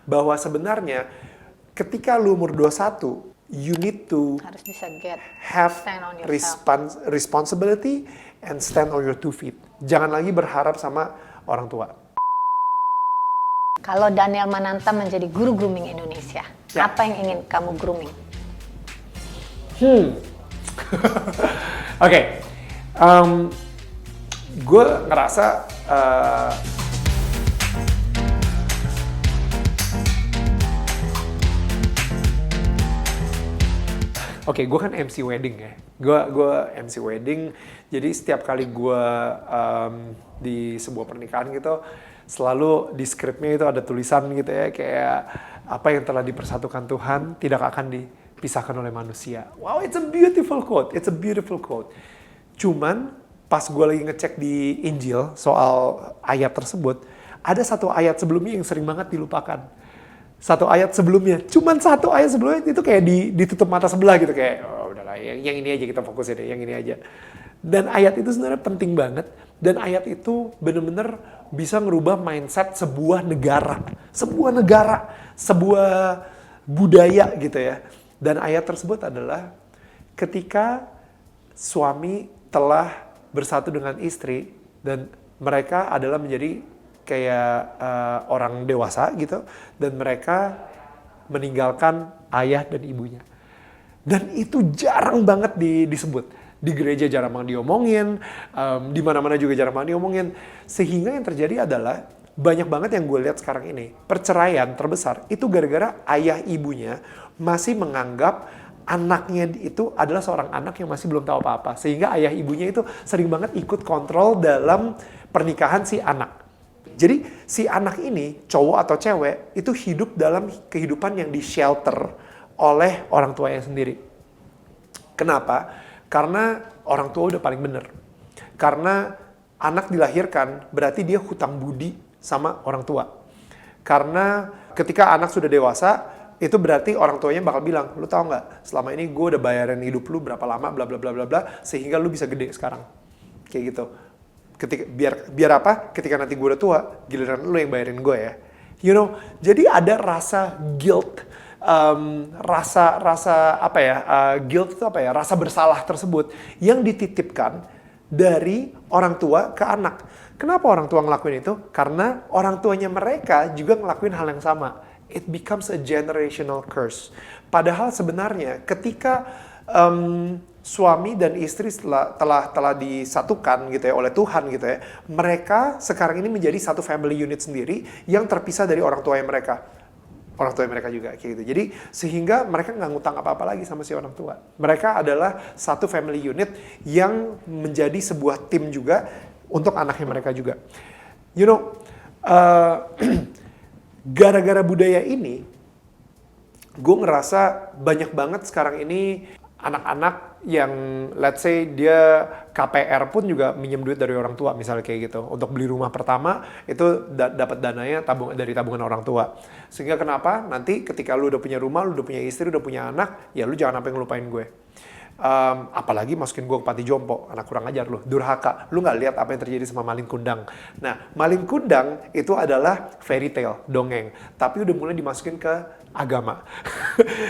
bahwa sebenarnya ketika lu umur 21, you need to Harus bisa have stand on yourself. responsibility and stand on your 2 feet. Jangan lagi berharap sama orang tua. Kalau Daniel Mananta menjadi guru grooming Indonesia, Ya. apa yang ingin kamu grooming? Oke, gue ngerasa Oke, gue kan MC wedding ya. Gue MC wedding, jadi setiap kali gue di sebuah pernikahan gitu, selalu di skripnya itu ada tulisan gitu ya, kayak apa yang telah dipersatukan Tuhan tidak akan dipisahkan oleh manusia. Wow, it's a beautiful quote. It's a beautiful quote. Cuman pas gue lagi ngecek di Injil soal ayat tersebut, ada satu ayat sebelumnya yang sering banget dilupakan. Satu ayat sebelumnya, cuman satu ayat sebelumnya itu kayak ditutup mata sebelah gitu, kayak oh udahlah yang ini aja kita fokusin deh, yang ini aja. Dan ayat itu sebenarnya penting banget, dan ayat itu bener-bener bisa ngerubah mindset sebuah negara, sebuah budaya gitu ya. Dan ayat tersebut adalah ketika suami telah bersatu dengan istri dan mereka adalah menjadi kayak orang dewasa gitu, dan mereka meninggalkan ayah dan ibunya. Dan itu jarang banget disebut. Di gereja jarang banget diomongin, di mana-mana juga jarang banget diomongin. Sehingga yang terjadi adalah banyak banget yang gue lihat sekarang ini, perceraian terbesar itu gara-gara ayah ibunya masih menganggap anaknya itu adalah seorang anak yang masih belum tahu apa-apa. Sehingga ayah ibunya itu sering banget ikut kontrol dalam pernikahan si anak. Jadi si anak ini, cowok atau cewek, itu hidup dalam kehidupan yang di-shelter oleh orang tuanya sendiri. Kenapa? Karena orang tua udah paling bener. Karena anak dilahirkan, berarti dia hutang budi sama orang tua. Karena ketika anak sudah dewasa, itu berarti orang tuanya bakal bilang, lu tahu nggak, selama ini gue udah bayarin hidup lu berapa lama, bla bla bla bla bla, sehingga lu bisa gede sekarang. Kayak gitu. Biar apa? Ketika nanti gue udah tua, giliran lu yang bayarin gue ya. You know, jadi ada rasa guilt, guilt itu apa ya? Rasa bersalah tersebut yang dititipkan dari orang tua ke anak. Kenapa orang tua ngelakuin itu? Karena orang tuanya mereka juga ngelakuin hal yang sama. It becomes a generational curse. Padahal sebenarnya ketika suami dan istri telah disatukan gitu ya oleh Tuhan gitu ya, mereka sekarang ini menjadi satu family unit sendiri yang terpisah dari orang tuanya mereka juga kayak gitu. Jadi sehingga mereka nggak ngutang apa-apa lagi sama si orang tua. Mereka adalah satu family unit yang menjadi sebuah tim juga untuk anaknya mereka juga. You know, gara-gara budaya ini, gue ngerasa banyak banget sekarang ini anak-anak yang let's say dia KPR pun juga minjem duit dari orang tua misalnya kayak gitu. Untuk beli rumah pertama itu dapat dananya dari tabungan orang tua. Sehingga kenapa nanti ketika lu udah punya rumah, lu udah punya istri, udah punya anak, ya lu jangan sampai ngelupain gue. Apalagi masukin gue ke panti jompo, anak kurang ajar lu, durhaka. Lu nggak lihat apa yang terjadi sama Malin Kundang. Nah, Malin Kundang itu adalah fairy tale, dongeng. Tapi udah mulai dimasukin ke agama.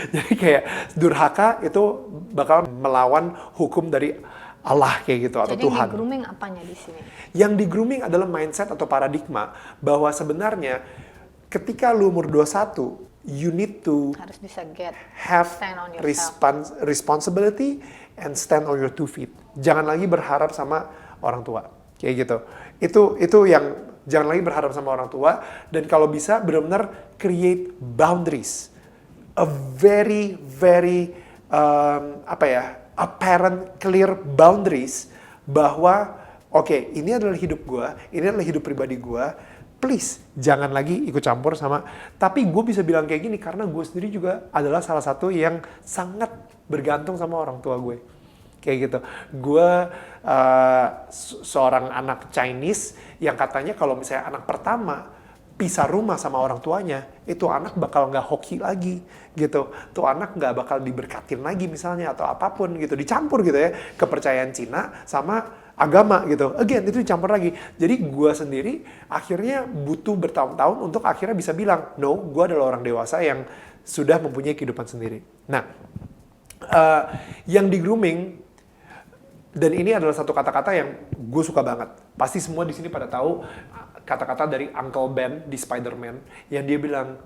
Jadi kayak durhaka itu bakal melawan hukum dari Allah kayak gitu, atau Jadi Tuhan. yang di-grooming apanya di sini? Yang di-grooming adalah mindset atau paradigma bahwa sebenarnya ketika lu umur 21, you need to Harus bisa have stand on yourself. responsibility and stand on your 2 feet. Jangan lagi berharap sama orang tua. Kayak gitu. Itu yang jangan lagi berharap sama orang tua, dan kalau bisa benar-benar create boundaries. A very apparent clear boundaries bahwa oke, ini adalah hidup gue, ini adalah hidup pribadi gue. Please, jangan lagi ikut campur sama. Tapi gue bisa bilang kayak gini karena gue sendiri juga adalah salah satu yang sangat bergantung sama orang tua gue. Kayak gitu. Gue seorang anak Chinese yang katanya kalau misalnya anak pertama pisah rumah sama orang tuanya, itu anak bakal nggak hoki lagi gitu. Tuh anak nggak bakal diberkatin lagi misalnya atau apapun gitu. Dicampur gitu ya. Kepercayaan Cina sama agama gitu. Again, itu dicampur lagi. Jadi gue sendiri akhirnya butuh bertahun-tahun untuk akhirnya bisa bilang, no, gue adalah orang dewasa yang sudah mempunyai kehidupan sendiri. Nah, yang di grooming, dan ini adalah satu kata-kata yang gue suka banget. Pasti semua di sini pada tahu kata-kata dari Uncle Ben di Spider-Man yang dia bilang,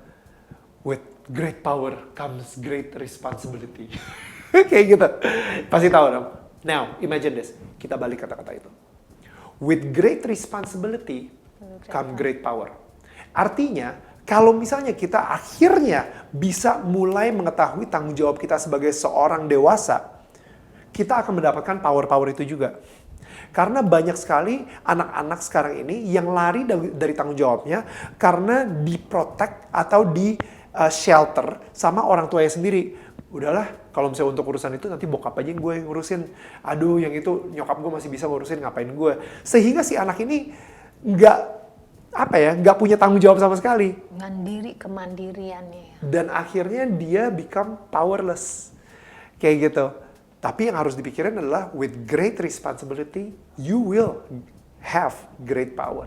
with great power comes great responsibility. Kayak gitu. Pasti tahu dong. Now, imagine this. Kita balik kata-kata itu. With great responsibility come great power. Artinya, kalau misalnya kita akhirnya bisa mulai mengetahui tanggung jawab kita sebagai seorang dewasa, kita akan mendapatkan power-power itu juga. Karena banyak sekali anak-anak sekarang ini yang lari dari tanggung jawabnya karena diprotek atau di shelter sama orang tuanya sendiri. Udahlah, kalau misalnya untuk urusan itu nanti bokap aja yang gue yang ngurusin. Aduh, yang itu nyokap gue masih bisa ngurusin, ngapain gue. Sehingga si anak ini nggak punya tanggung jawab sama sekali. Mandiri, kemandiriannya. Dan akhirnya dia become powerless. Kayak gitu. Tapi yang harus dipikirin adalah with great responsibility, you will have great power.